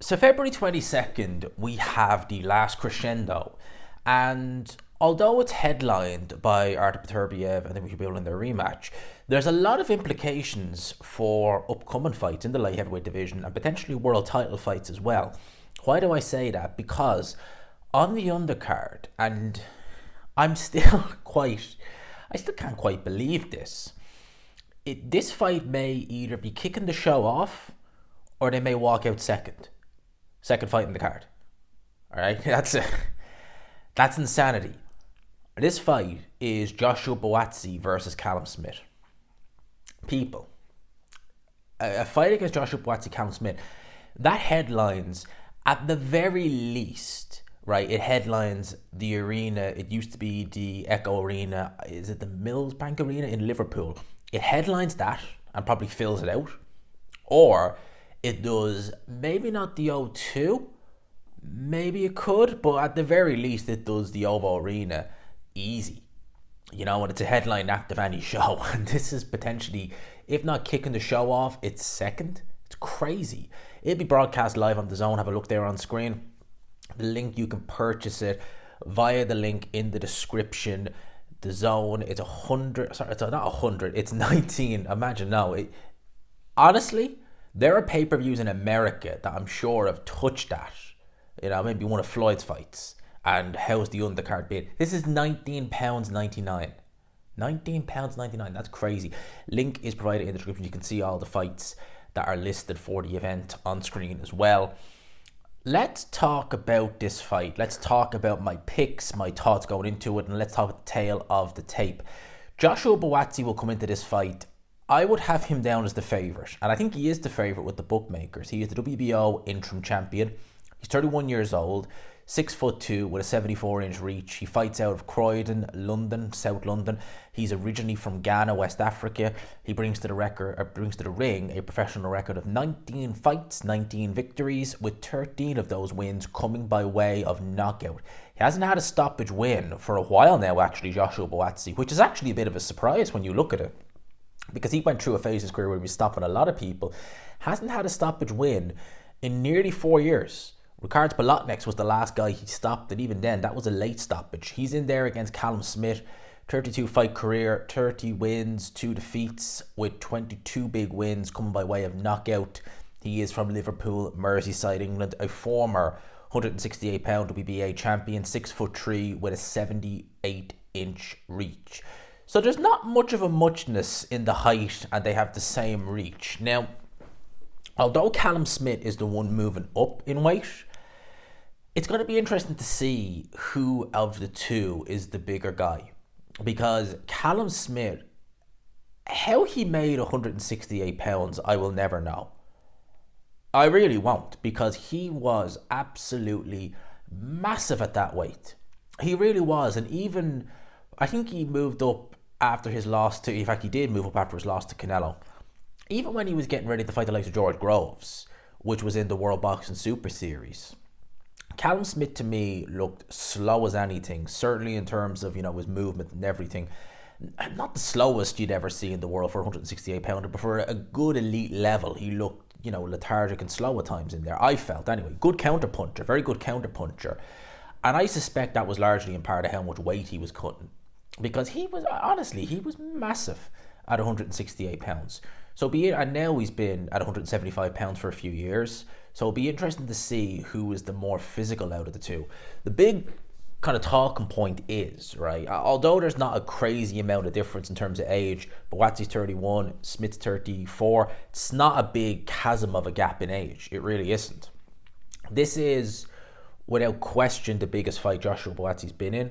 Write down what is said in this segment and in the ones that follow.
So February 22nd, we have the last crescendo. And although it's headlined by Artur Beterbiev and Dmitry Bivol in their rematch, there's a lot of implications for upcoming fights in the light heavyweight division and potentially world title fights as well. Why do I say that? Because on the undercard, and I'm still I still can't quite believe this. This fight may either be kicking the show off or they may walk out second. Second fight in the card. All right, that's insanity. This fight is Joshua Buatsi versus Callum Smith. People, a fight against Joshua Buatsi, Callum Smith, that headlines at the very least, right? It headlines the arena. It used to be the Echo Arena. Is it the Millbank Arena in Liverpool? It headlines that and probably fills it out, or it does maybe not the O2, maybe it could, but at the very least it does the OVO Arena easy. You know, and it's a headline act of any show. And this is potentially, if not kicking the show off, it's second. It's crazy. It'll be broadcast live on DAZN. Have a look there on screen. The link, you can purchase it via the link in the description. DAZN, it's 100, sorry, it's not 100, it's 19. Imagine now. Honestly, there are pay-per-views in America that I'm sure have touched that. You know, maybe one of Floyd's fights. And how's the undercard bid? This is £19.99. £19.99. That's crazy. Link is provided in the description. You can see all the fights that are listed for the event on screen as well. Let's talk about this fight. Let's talk about my picks, my thoughts going into it, and let's talk about the tale of the tape. Joshua Buatsi will come into this fight. I would have him down as the favourite, and I think he is the favourite with the bookmakers. He is the WBO interim champion. He's 31 years old, 6'2", with a 74-inch reach. He fights out of Croydon, London, South London. He's originally from Ghana, West Africa. He brings to the ring a professional record of 19 fights, 19 victories, with 13 of those wins coming by way of knockout. He hasn't had a stoppage win for a while now, actually, Joshua Buatsi, which is actually a bit of a surprise when you look at it, because he went through a phase in his career where he was stopping a lot of people. Hasn't had a stoppage win in nearly 4 years. Ricards Bolotniks was the last guy he stopped, and even then, that was a late stoppage. He's in there against Callum Smith, 32 fight career, 30 wins, 2 defeats, with 22 big wins coming by way of knockout. He is from Liverpool, Merseyside, England, a former 168-pound WBA champion, 6'3", with a 78-inch reach. So there's not much of a muchness in the height, and they have the same reach. Now, although Callum Smith is the one moving up in weight, it's going to be interesting to see who of the two is the bigger guy. Because Callum Smith, how he made 168 pounds, I will never know. I really won't, because he was absolutely massive at that weight. He really was. And even, I think he moved up after his loss to, in fact, he did move up after his loss to Canelo. Even when he was getting ready to fight the likes of George Groves, which was in the World Boxing Super Series, Callum Smith to me looked slow as anything, certainly in terms of, you know, his movement and everything. Not the slowest you'd ever see in the world for a 168 pounder, but for a good elite level, he looked, you know, lethargic and slow at times in there, I felt anyway. Good counter puncher, very good counter puncher. And I suspect that was largely in part of how much weight he was cutting, because he was, honestly, he was massive at 168 pounds. So be it, and now he's been at 175 pounds for a few years. So it'll be interesting to see who is the more physical out of the two. The big kind of talking point is, right, although there's not a crazy amount of difference in terms of age, Buatsi's 31, Smith's 34, it's not a big chasm of a gap in age. It really isn't. This is, without question, the biggest fight Joshua Buatsi's been in.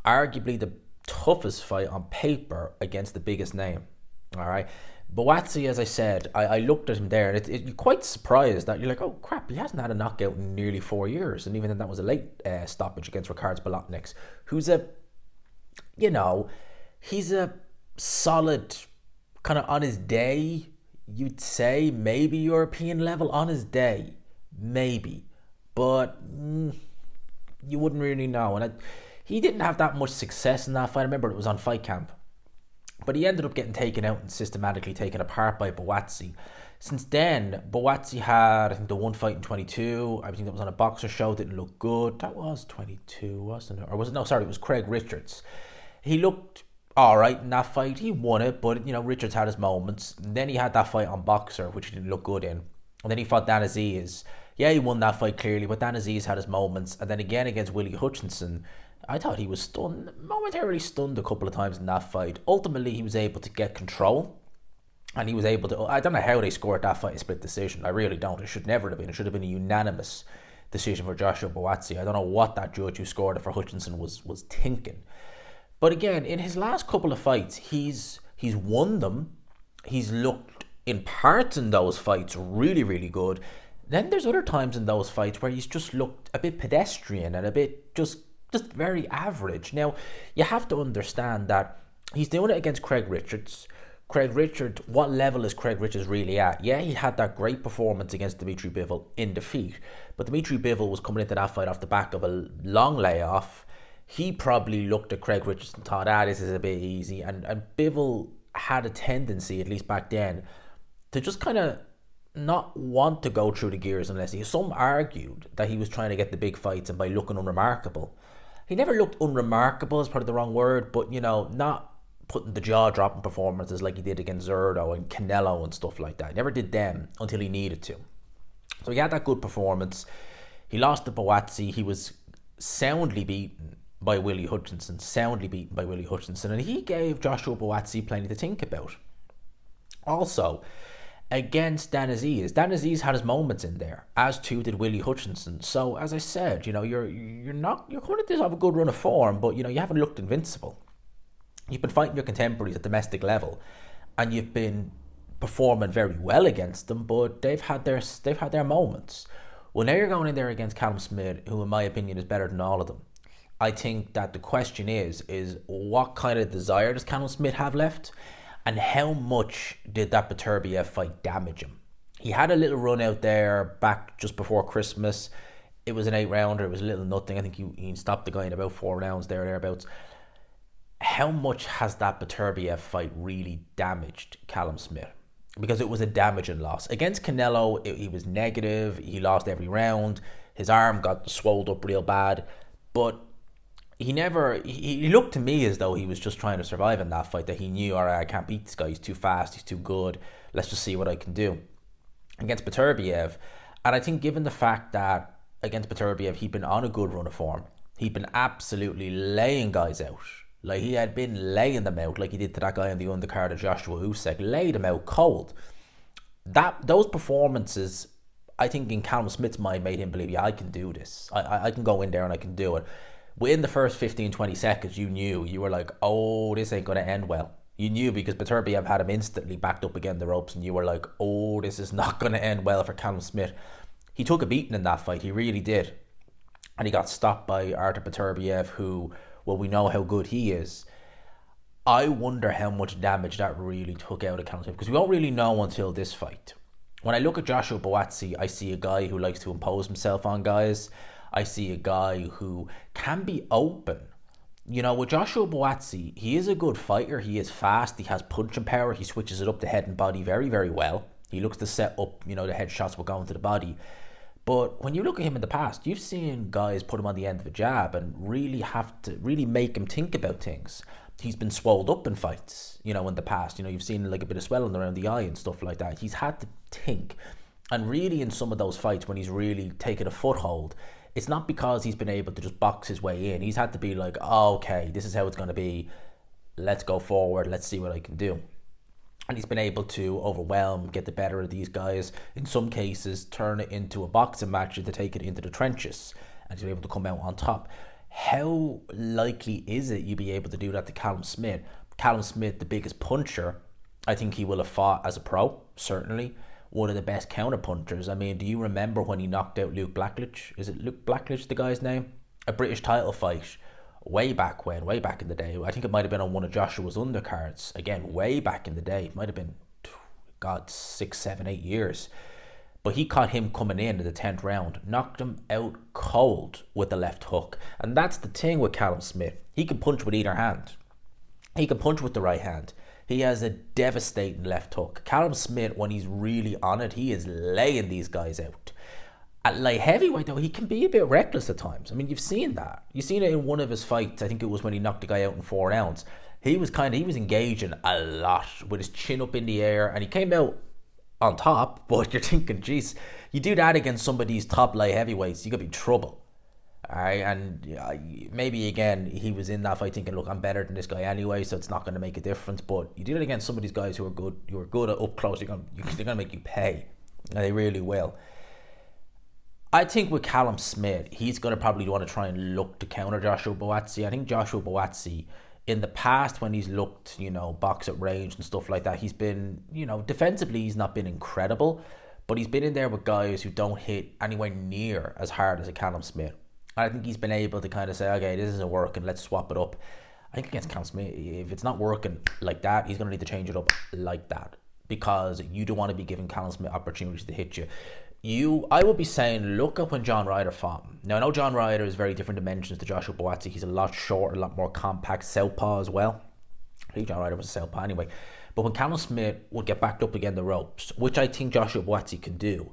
Arguably the toughest fight on paper against the biggest name. All right. Buatsi, as I said, I looked at him there, and you're quite surprised that you're like, oh crap, he hasn't had a knockout in nearly 4 years, and even then that was a late stoppage against Ricards Bolotniks, who's he's a solid, kind of on his day, you'd say, maybe European level on his day, maybe, but you wouldn't really know. And he didn't have that much success in that fight. I remember it was on Fight Camp. But he ended up getting taken out and systematically taken apart by Buatsi. Since then, Buatsi had, I think, the one fight in 22. I think that was on a boxer show, didn't look good. That was 22, wasn't it? Or was it? No, sorry, it was Craig Richards. He looked all right in that fight. He won it, but, Richards had his moments. And then he had that fight on Boxer, which he didn't look good in. And then he fought Dan Aziz. Yeah, he won that fight clearly, but Dan Aziz had his moments. And then again against Willie Hutchinson, I thought he was stunned, momentarily stunned a couple of times in that fight. Ultimately, he was able to get control. And he was able to, I don't know how they scored that fight in split decision. I really don't. It should never have been. It should have been a unanimous decision for Joshua Buatsi. I don't know what that judge who scored it for Hutchinson was thinking. But again, in his last couple of fights, he's won them. He's looked in parts in those fights really, really good. Then there's other times in those fights where he's just looked a bit pedestrian and a bit just very average. Now, you have to understand that he's doing it against Craig Richards. Craig Richards, what level is Craig Richards really at? Yeah, he had that great performance against Dimitri Bivol in defeat. But Dimitri Bivol was coming into that fight off the back of a long layoff. He probably looked at Craig Richards and thought, this is a bit easy. And Bivol had a tendency, at least back then, to just kind of not want to go through the gears unless some argued that he was trying to get the big fights and by looking unremarkable. He never looked unremarkable, is probably the wrong word, but, not putting the jaw-dropping performances like he did against Zurdo and Canelo and stuff like that. He never did them until he needed to. So he had that good performance. He lost to Buatsi. He was soundly beaten by Willie Hutchinson, and he gave Joshua Buatsi plenty to think about. Also, against Dan Aziz had his moments in there, as too did Willie Hutchinson. So, as I said, you're going to have a good run of form, but you haven't looked invincible. You've been fighting your contemporaries at domestic level, and you've been performing very well against them, but they've had their moments. Well, now you're going in there against Callum Smith, who in my opinion is better than all of them. I think that the question is what kind of desire does Callum Smith have left, and how much did that Beterbiev fight damage him? He had a little run out there back just before Christmas. It was an 8-rounder. It was a little nothing. I think he stopped the guy in about 4 rounds thereabouts. How much has that Beterbiev fight really damaged Callum Smith? Because it was a damaging loss. Against Canelo, he was negative. He lost every round. His arm got swelled up real bad. But he looked to me as though he was just trying to survive in that fight, that he knew, all right, I can't beat this guy. He's too fast. He's too good. Let's just see what I can do. Against Beterbiev, and I think given the fact that against Beterbiev, he'd been on a good run of form. He'd been absolutely laying guys out. Like, he had been laying them out, like he did to that guy on the undercard of Joshua Usyk, laid him out cold. Those performances, I think in Callum Smith's mind, made him believe, yeah, I can do this. I can go in there and I can do it. Within the first 15-20 seconds, you were like, oh, this ain't going to end well. You knew, because Beterbiev had him instantly backed up against the ropes, and you were like, oh, this is not going to end well for Callum Smith. He took a beating in that fight, he really did. And he got stopped by Artur Beterbiev, who, well, we know how good he is. I wonder how much damage that really took out of Callum Smith, because we won't really know until this fight. When I look at Joshua Buatsi, I see a guy who likes to impose himself on guys. I see a guy who can be open. With Joshua Buatsi, he is a good fighter. He is fast. He has punching power. He switches it up to head and body very, very well. He looks to set up, the headshots will go into the body. But when you look at him in the past, you've seen guys put him on the end of a jab and really make him think about things. He's been swelled up in fights, in the past. You've seen like a bit of swelling around the eye and stuff like that. He's had to think. And really in some of those fights when he's really taken a foothold, it's not because he's been able to just box his way in. He's had to be like, oh, okay, this is how it's going to be. Let's go forward. Let's see what I can do. And he's been able to overwhelm, get the better of these guys. In some cases, turn it into a boxing match to take it into the trenches. And he's been able to come out on top. How likely is it you be able to do that to Callum Smith? Callum Smith, the biggest puncher, I think he will have fought as a pro, certainly. One of the best counter punchers. I mean, do you remember when he knocked out Luke Blackledge? Is it Luke Blackledge, the guy's name? A British title fight. Way back in the day. I think it might have been on one of Joshua's undercards. Again, way back in the day. It might have been, 6, 7, 8 years. But he caught him coming in the 10th round. Knocked him out cold with the left hook. And that's the thing with Callum Smith. He can punch with either hand. He can punch with the right hand. He has a devastating left hook. Callum Smith, when he's really on it, he is laying these guys out. At light heavyweight, though, he can be a bit reckless at times. I mean, you've seen that. You've seen it in one of his fights. I think it was when he knocked the guy out in 4 rounds. He was engaging a lot with his chin up in the air, and he came out on top. But you're thinking, geez, you do that against some of these top light heavyweights, you could be trouble. All right, and maybe again he was in that fight thinking, look, I'm better than this guy anyway, so it's not going to make a difference. But you do it against some of these guys who are good at up close. They're going to make you pay, and they really will. I think with Callum Smith, he's going to probably want to try and look to counter Joshua Buatsi. I think Joshua Buatsi, in the past when he's looked, box at range and stuff like that, he's been, defensively he's not been incredible, but he's been in there with guys who don't hit anywhere near as hard as a Callum Smith. And I think he's been able to kind of say, okay, this isn't working, let's swap it up. I think against Callum Smith, if it's not working like that, he's going to need to change it up like that, because you don't want to be giving Callum Smith opportunities to hit you. I would be saying, look at when John Ryder fought him. Now, I know John Ryder is very different dimensions to Joshua Buatsi. He's a lot shorter, a lot more compact, southpaw as well. I think John Ryder was a southpaw anyway. But when Callum Smith would get backed up against the ropes, which I think Joshua Buatsi can do,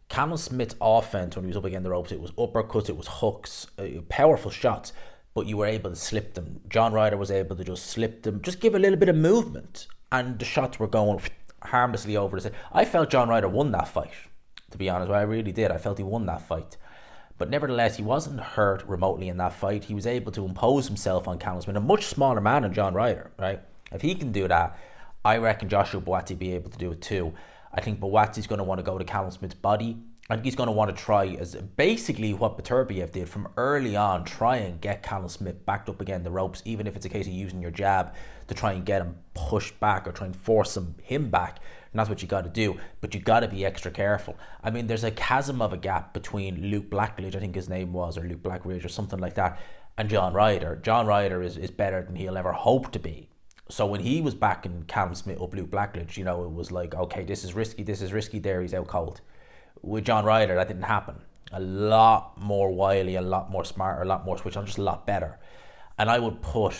Callum Smith's offense when he was up against the ropes, it was uppercuts, it was hooks, powerful shots, but you were able to slip them. John Ryder was able to just slip them, just give a little bit of movement, and the shots were going harmlessly over the side. I felt John Ryder won that fight. To be honest, I really did. I felt he won that fight. But nevertheless, he wasn't hurt remotely in that fight. He was able to impose himself on Callum Smith, a much smaller man than John Ryder, right? If he can do that, I reckon Joshua Buatsi will be able to do it too. I think Buatsi's going to want to go to Callum Smith's body. I think he's going to want to try, as basically what Beterbiev did from early on, try and get Callum Smith backed up against the ropes, even if it's a case of using your jab to try and get him pushed back or try and force him back. And that's what you got to do, but you got to be extra careful. I mean, there's a chasm of a gap between Luke Blackledge, I think his name was, or Luke Blackridge or something like that, and John Ryder. John Ryder is better than he'll ever hope to be. So when he was backing Callum Smith up Luke Blackledge, it was like, okay, this is risky, there, he's out cold. With John Ryder, that didn't happen. A lot more wily, a lot more smarter, a lot more switch on, just a lot better. And I would put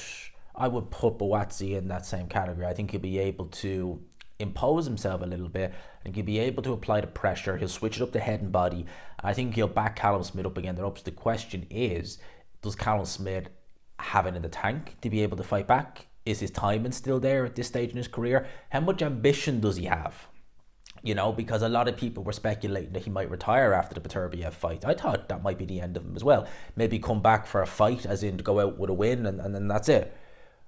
Buatsi in that same category. I think he'll be able to impose himself a little bit. I think he'll be able to apply the pressure. He'll switch it up to head and body. I think he'll back Callum Smith up again. The ropes. The question is, does Callum Smith have it in the tank to be able to fight back? Is his timing still there at this stage in his career? How much ambition does he have? Because a lot of people were speculating that he might retire after the Beterbiev fight. I thought that might be the end of him as well. Maybe come back for a fight, as in to go out with a win, and then that's it.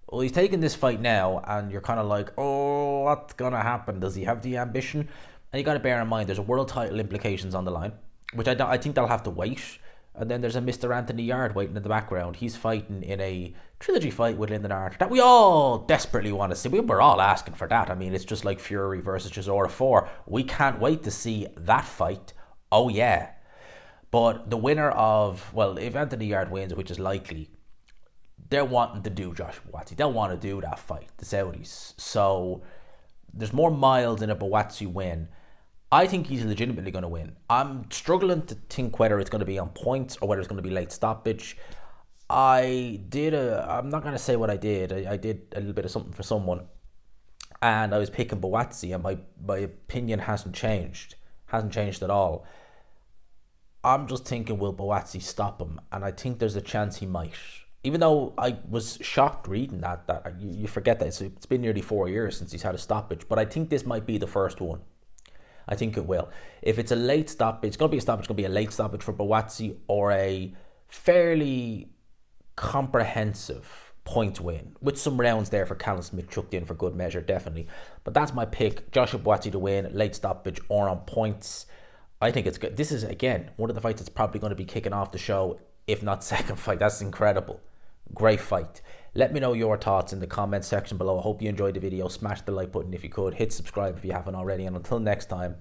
Well, he's taking this fight now, and you're kind of like, oh, what's going to happen? Does he have the ambition? And you got to bear in mind, there's a world title implications on the line, which I think they'll have to wait. And then there's a Mr. Anthony Yard waiting in the background. He's fighting in a trilogy fight with Lyndon Art that we all desperately want to see. We were all asking for that. I mean, it's just like Fury versus Chisora 4. We can't wait to see that fight. Oh, yeah. But the winner of, well, if Anthony Yard wins, which is likely, they're wanting to do Joshua Buatsi. They'll want to do that fight, the Saudis. So there's more miles in a Buatsi win. I think he's legitimately going to win. I'm struggling to think whether it's going to be on points or whether it's going to be late stoppage. I'm not going to say what I did. I did a little bit of something for someone, and I was picking Buatsi, and my opinion hasn't changed. Hasn't changed at all. I'm just thinking, will Buatsi stop him? And I think there's a chance he might. Even though I was shocked reading that you forget that it's been nearly 4 years since he's had a stoppage, but I think this might be the first one. I think it will. If it's a late stoppage, it's going to be a stoppage, it's going to be a late stoppage for Buatsi, or a fairly comprehensive point win, with some rounds there for Callum Smith chucked in for good measure, definitely. But that's my pick, Joshua Buatsi to win, late stoppage or on points. I think it's good. This is, again, one of the fights that's probably going to be kicking off the show, if not second fight. That's incredible. Great fight. Let me know your thoughts in the comments section below. I hope you enjoyed the video. Smash the like button if you could. Hit subscribe if you haven't already. And until next time,